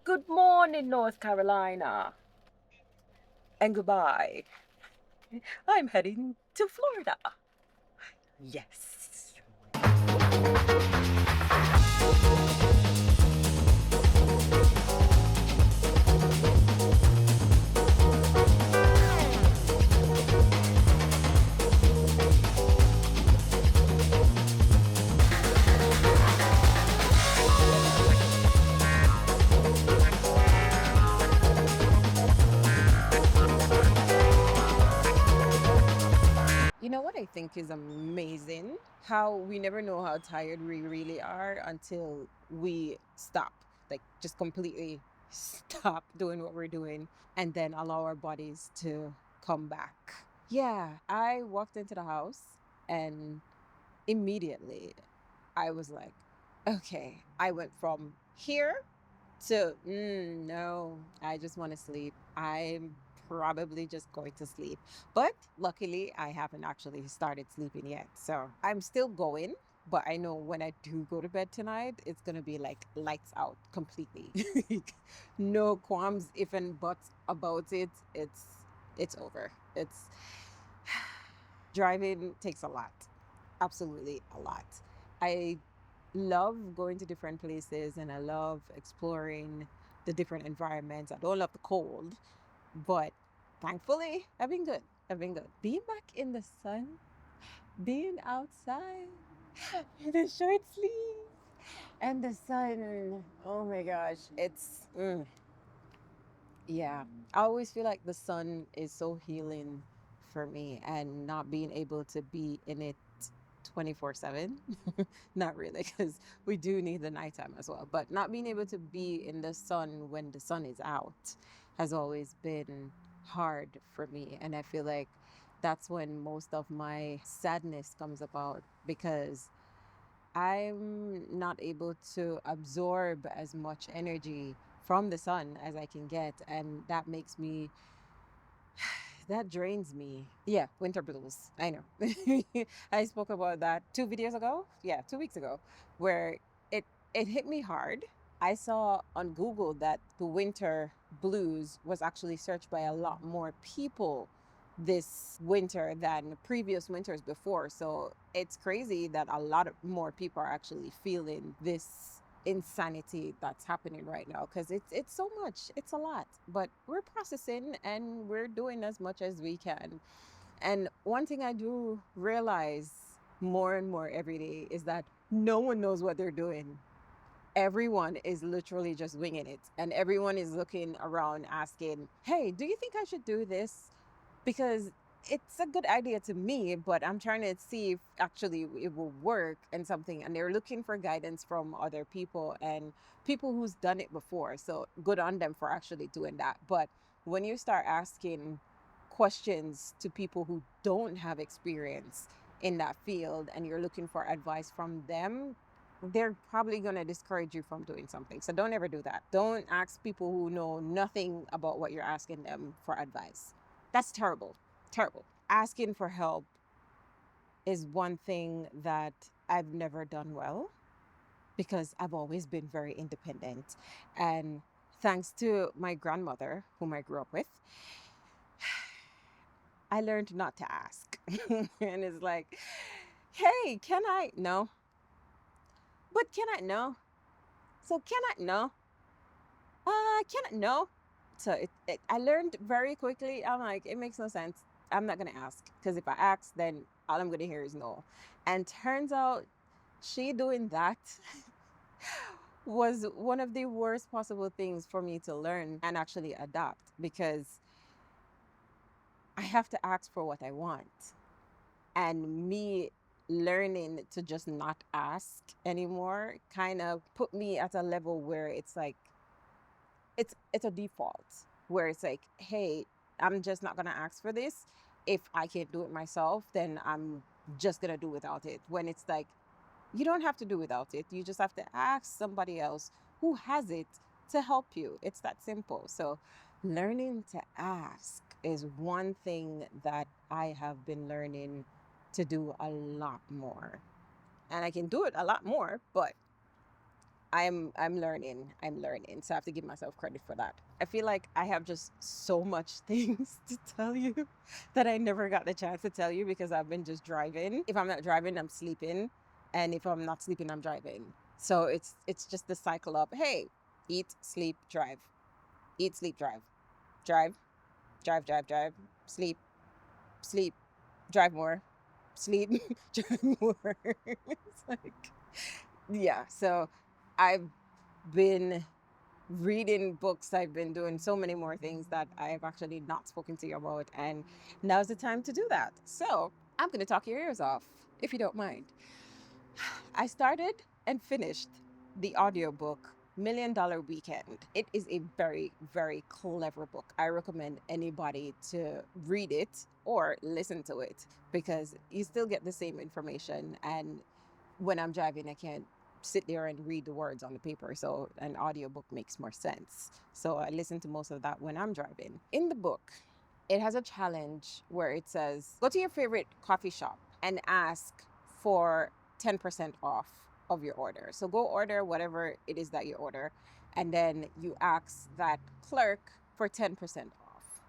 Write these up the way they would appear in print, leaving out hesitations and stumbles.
Good morning, North Carolina, and goodbye. I'm heading to Florida. Yes. You know what I think is amazing? How we never know how tired we really are until we stop, like just completely stop doing what we're doing and then allow our bodies to come back. Yeah, I walked into the house and immediately I was like, okay, I went from here to no, I just want to sleep. I'm probably just going to sleep. But luckily, I haven't actually started sleeping yet. So I'm still going. But I know when I do go to bed tonight, it's going to be like lights out completely. No qualms, if and buts about it. It's over. It's driving takes a lot. Absolutely a lot. I love going to different places and I love exploring the different environments. I don't love the cold, but thankfully, I've been good. I've been good. Being back in the sun, being outside in a short sleeve and the sun. Oh my gosh, yeah. I always feel like the sun is so healing for me and not being able to be in it 24/7. Not really, because we do need the nighttime as well. But not being able to be in the sun when the sun is out has always been hard for me. And I feel like that's when most of my sadness comes about because I'm not able to absorb as much energy from the sun as I can get. And that makes me that drains me. Yeah, winter blues. I know. I spoke about that 2 videos ago. Yeah, 2 weeks ago, where it hit me hard. I saw on Google that the winter blues was actually searched by a lot more people this winter than previous winters before. So it's crazy that a lot of more people are actually feeling this insanity that's happening right now because it's so much. It's a lot, but we're processing and we're doing as much as we can. And one thing I do realize more and more every day is that no one knows what they're doing. Everyone is literally just winging it, and everyone is looking around asking, hey, do you think I should do this? Because it's a good idea to me, but I'm trying to see if actually it will work and something. And they're looking for guidance from other people and people who's done it before. So good on them for actually doing that. But when you start asking questions to people who don't have experience in that field and you're looking for advice from them, they're probably going to discourage you from doing something. So don't ever do that. Don't ask people who know nothing about what you're asking them for advice. That's terrible. Terrible. Asking for help is one thing that I've never done well because I've always been very independent. And thanks to my grandmother, whom I grew up with, I learned not to ask. And it's like, hey, can I? No. But can I? No. So can I? No. Can I? No. So I learned very quickly. I'm like, it makes no sense. I'm not going to ask because if I ask, then all I'm going to hear is no. And turns out she doing that was one of the worst possible things for me to learn and actually adapt because I have to ask for what I want. And me learning to just not ask anymore kind of put me at a level where it's like, it's a default where it's like, hey, I'm just not gonna ask for this. If I can't do it myself, then I'm just gonna do without it. When it's like, you don't have to do without it. You just have to ask somebody else who has it to help you. It's that simple. So learning to ask is one thing that I have been learning to do a lot more. And I can do it a lot more, but I'm learning. I'm learning. So I have to give myself credit for that. I feel like I have just so much things to tell you that I never got the chance to tell you because I've been just driving. If I'm not driving, I'm sleeping. And if I'm not sleeping, I'm driving. So it's just the cycle of, hey, eat, sleep, drive. Eat, sleep, drive. Drive, drive, sleep, sleep, drive more, sleep, drive more. It's like, yeah. So I've been reading books. I've been doing so many more things that I've actually not spoken to you about. And now's the time to do that. So I'm going to talk your ears off, if you don't mind. I started and finished the audiobook $1,000,000 Weekend. It is a very, very clever book. I recommend anybody to read it or listen to it because you still get the same information. And when I'm driving, I can't sit there and read the words on the paper. So an audiobook makes more sense. So I listen to most of that when I'm driving. In the book, it has a challenge where it says, go to your favorite coffee shop and ask for 10% off of your order. So go order whatever it is that you order, and then you ask that clerk for 10% off.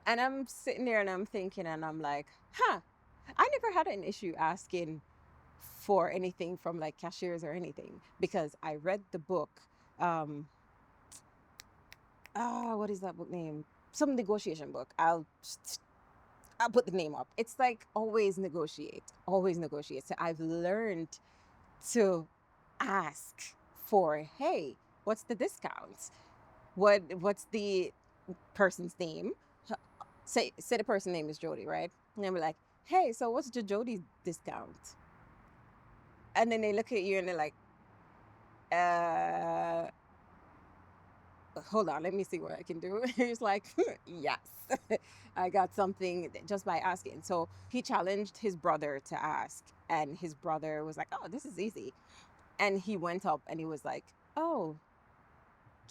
And I'm sitting there and I'm thinking, and I'm like, I never had an issue asking for anything from like cashiers or anything because I read the book. What is that book name? Some negotiation book. I'll put the name up. It's like always negotiate, always negotiate. So I've learned to ask for, hey, what's the discount? What's the person's name? Say the person's name is Jody, right? And I'm like, hey, so what's the Jody's discount? And then they look at you and they're like, hold on, let me see what I can do. He's like, yes, I got something just by asking. So he challenged his brother to ask, and his brother was like, oh, this is easy. And he went up and he was like, oh,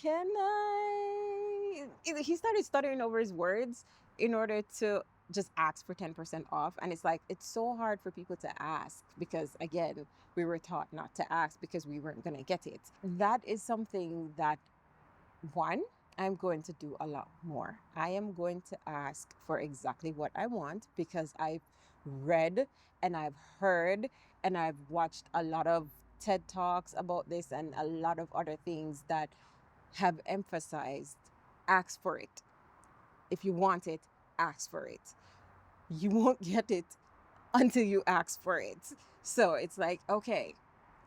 can I? He started stuttering over his words in order to just ask for 10% off. And it's like, it's so hard for people to ask because, again, we were taught not to ask because we weren't going to get it. That is something that, one, I'm going to do a lot more. I am going to ask for exactly what I want because I've read and I've heard and I've watched a lot of TED Talks about this and a lot of other things that have emphasized ask for it. If you want it, ask for it. You won't get it until you ask for it. So it's like, okay,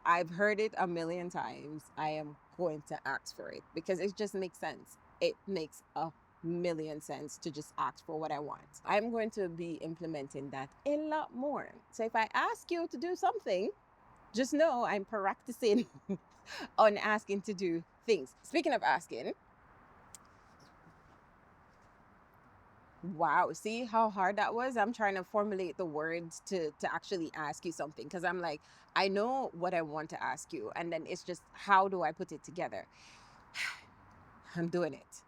I've heard it a million times. I am going to ask for it because it just makes sense. It makes a million sense to just ask for what I want. I'm going to be implementing that a lot more. So if I ask you to do something, just know I'm practicing on asking to do things. Speaking of asking, wow, see how hard that was? I'm trying to formulate the words to actually ask you something because I'm like, I know what I want to ask you, and then it's just how do I put it together? I'm doing it.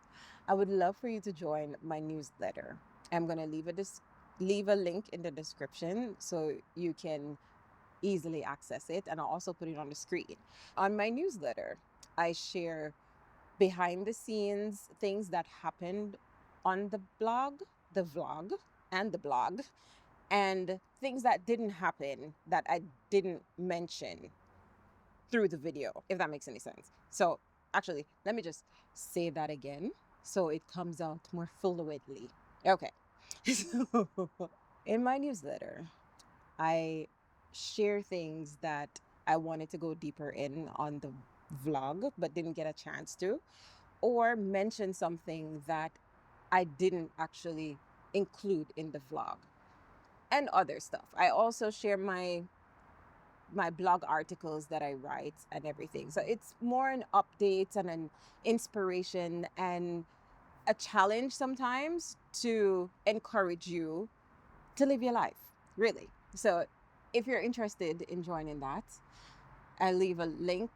I would love for you to join my newsletter. I'm going to leave a link in the description so you can easily access it, and I'll also put it on the screen. On my newsletter, I share behind the scenes things that happened on the blog, the vlog, and the blog, and things that didn't happen that I didn't mention through the video, if that makes any sense. So actually, let me just say that again so it comes out more fluidly. Okay. So in my newsletter, I share things that I wanted to go deeper in on the vlog but didn't get a chance to, or mention something that I didn't actually include in the vlog, and other stuff. I also share my blog articles that I write and everything. So it's more an update and an inspiration and a challenge sometimes to encourage you to live your life, really. So if you're interested in joining that, I'll leave a link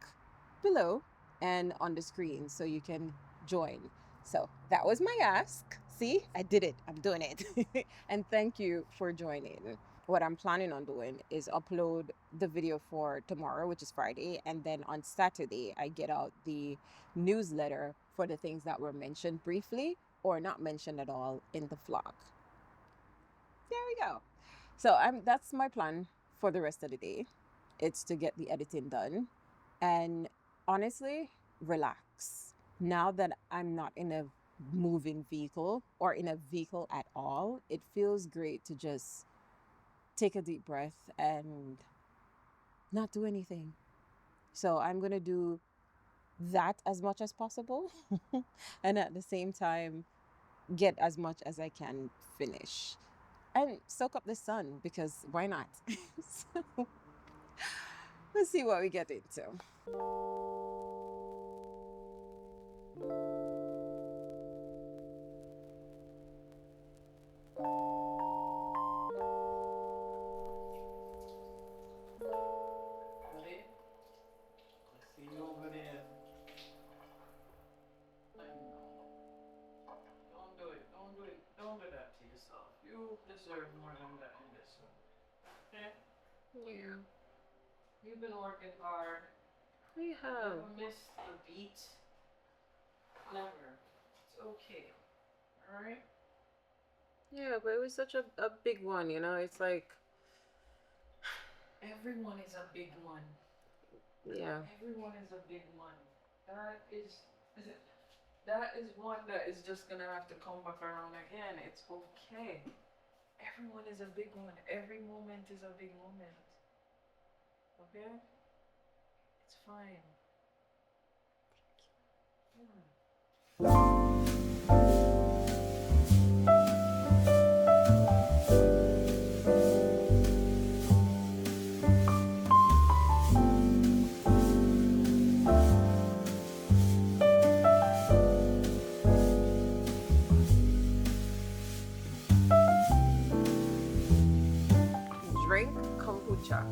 below and on the screen so you can join. So that was my ask. See, I did it. I'm doing it. And thank you for joining. What I'm planning on doing is upload the video for tomorrow, which is Friday, and then on Saturday I get out the newsletter for the things that were mentioned briefly or not mentioned at all in the vlog. There we go. So that's my plan for the rest of the day. It's to get the editing done and honestly relax. Now that I'm not in a moving vehicle or in a vehicle at all, it feels great to just take a deep breath and not do anything. So I'm going to do that as much as possible and at the same time get as much as I can finish and soak up the sun because why not? So, let's see what we get into. You deserve more than that in this one. Okay? Yeah. You've been working hard. We have. Never missed a beat. Never. It's okay. Alright? Yeah, but it was such a big one, you know? It's like. Everyone is a big one. Yeah. Everyone is a big one. That is one that is just gonna have to come back around again. It's okay. Everyone is a big one. Every moment is a big moment. Okay? It's fine. Drink kombucha.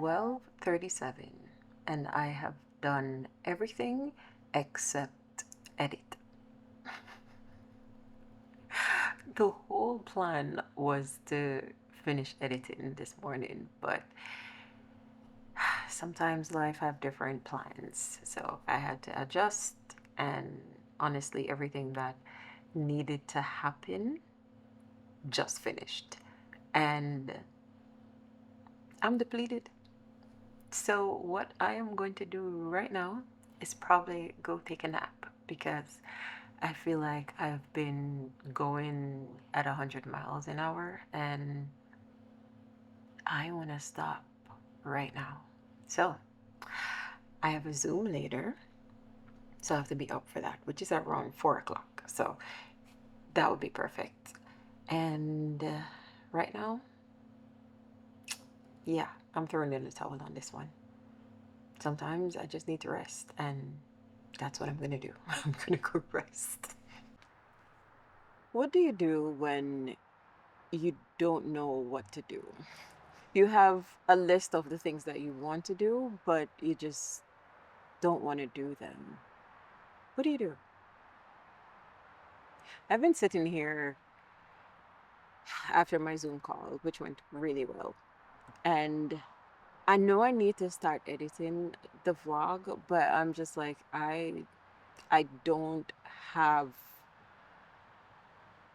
12:37 and I have done everything except edit. The whole plan was to finish editing this morning, but sometimes life have different plans, so I had to adjust, and honestly everything that needed to happen just finished, and I'm depleted. So what I am going to do right now is probably go take a nap, because I feel like I've been going at 100 miles an hour and I want to stop right now. So I have a Zoom later, so I have to be up for that, which is around 4 o'clock. So that would be perfect. And right now, yeah, I'm throwing in the towel on this one. Sometimes I just need to rest, and that's what I'm gonna do. I'm gonna go rest. What do you do when you don't know what to do? You have a list of the things that you want to do, but you just don't want to do them. What do you do? I've been sitting here after my Zoom call, which went really well, and I know I need to start editing the vlog, but I'm just like, I don't have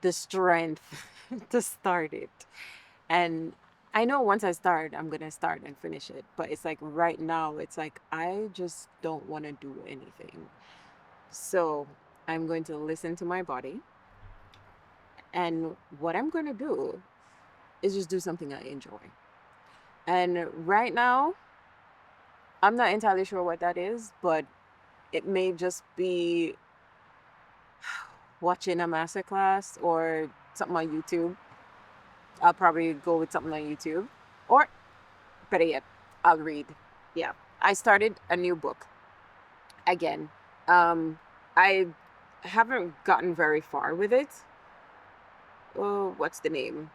the strength to start it. And I know once I start, I'm gonna start and finish it. But it's like right now, it's like I just don't want to do anything. So I'm going to listen to my body. And what I'm gonna do is just do something I enjoy. And right now, I'm not entirely sure what that is, but it may just be watching a masterclass or something on YouTube. I'll probably go with something on YouTube. Or better yet, I'll read. Yeah. I started a new book. Again, I haven't gotten very far with it. Oh, what's the name?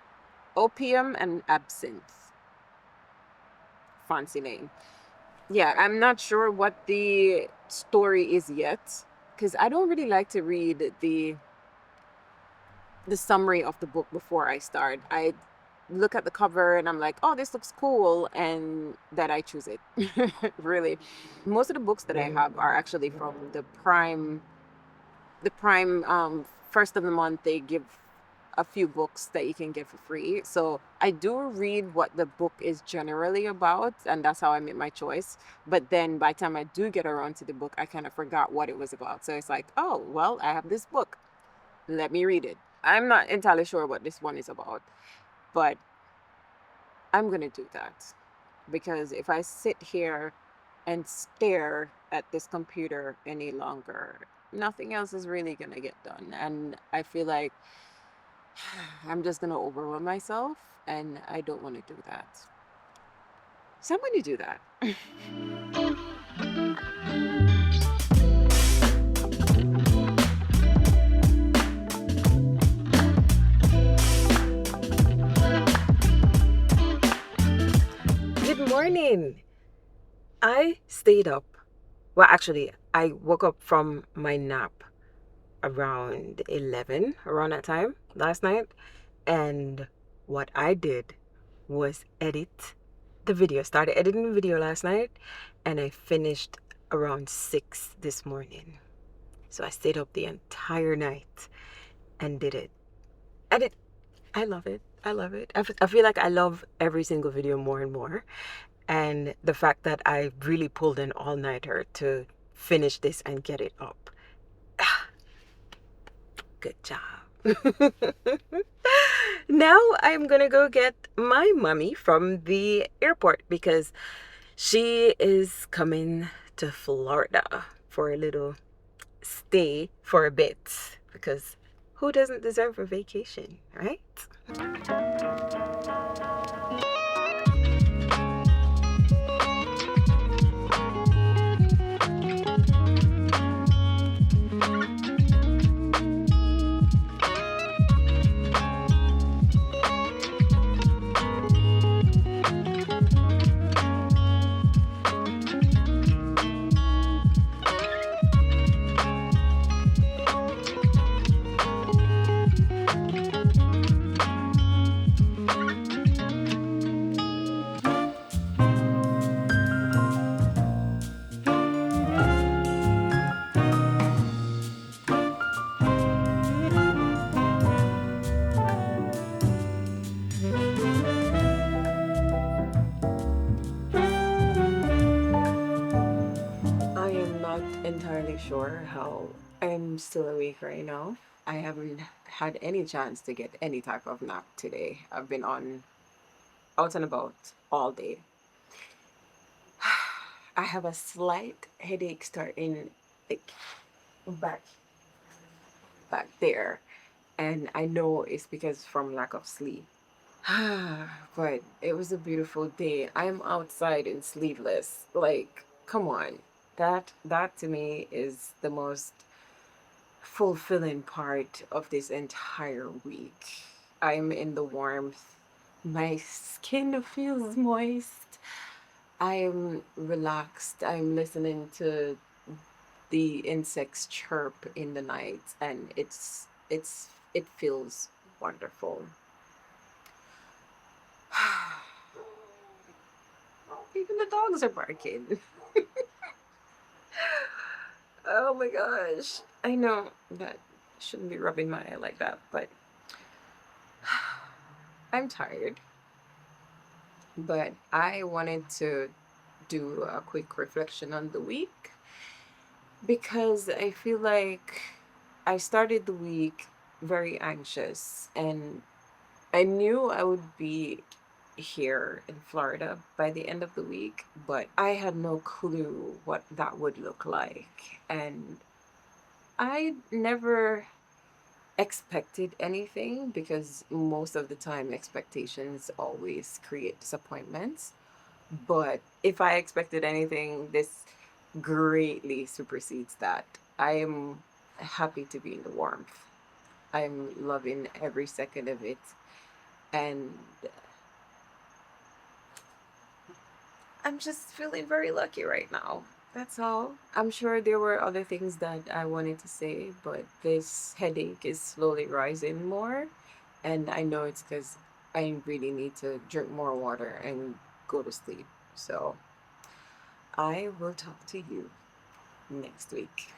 Opium and Absinthe. Fancy name. Yeah, I'm not sure what the story is yet, because I don't really like to read the summary of the book before I start. I look at the cover and I'm like, oh, this looks cool, and that I choose it. Really, most of the books that I have are actually from the Prime first of the month. They give a few books that you can get for free, so I do read what the book is generally about, and that's how I make my choice. But then by the time I do get around to the book, I kind of forgot what it was about, so it's like, oh well, I have this book, let me read it. I'm not entirely sure what this one is about, but I'm gonna do that, because if I sit here and stare at this computer any longer, nothing else is really gonna get done, and I feel like I'm just gonna overwhelm myself, and I don't want to do that. So I'm going to do that. Good morning. I stayed up. Well, actually, I woke up from my nap around 11, around that time last night. And what I did was edit the video. Started editing the video last night, and I finished around 6 this morning. So I stayed up the entire night and did it. I love it. I love it. I feel like I love every single video more and more. And the fact that I really pulled an all-nighter to finish this and get it up. Good job. Now I'm gonna go get my mommy from the airport, because she is coming to Florida for a little stay for a bit, because who doesn't deserve a vacation, right? really sure how I'm still awake right now. I haven't had any chance to get any type of nap today. I've been on out and about all day. I have a slight headache starting like back back there, and I know it's because from lack of sleep. But it was a beautiful day. I'm outside and sleeveless. Like, come on. That to me is the most fulfilling part of this entire week. I'm in the warmth. My skin feels moist. I'm relaxed. I'm listening to the insects chirp in the night, and it feels wonderful. Even the dogs are barking. Oh my gosh. I know that shouldn't be rubbing my eye like that, but I'm tired. But I wanted to do a quick reflection on the week because I feel like I started the week very anxious, and I knew I would be here in Florida by the end of the week, but I had no clue what that would look like. And I never expected anything because most of the time expectations always create disappointments. But if I expected anything, this greatly supersedes that. I am happy to be in the warmth. I'm loving every second of it. And I'm just feeling very lucky right now. That's all. I'm sure there were other things that I wanted to say, but this headache is slowly rising more. And I know it's because I really need to drink more water and go to sleep. So I will talk to you next week.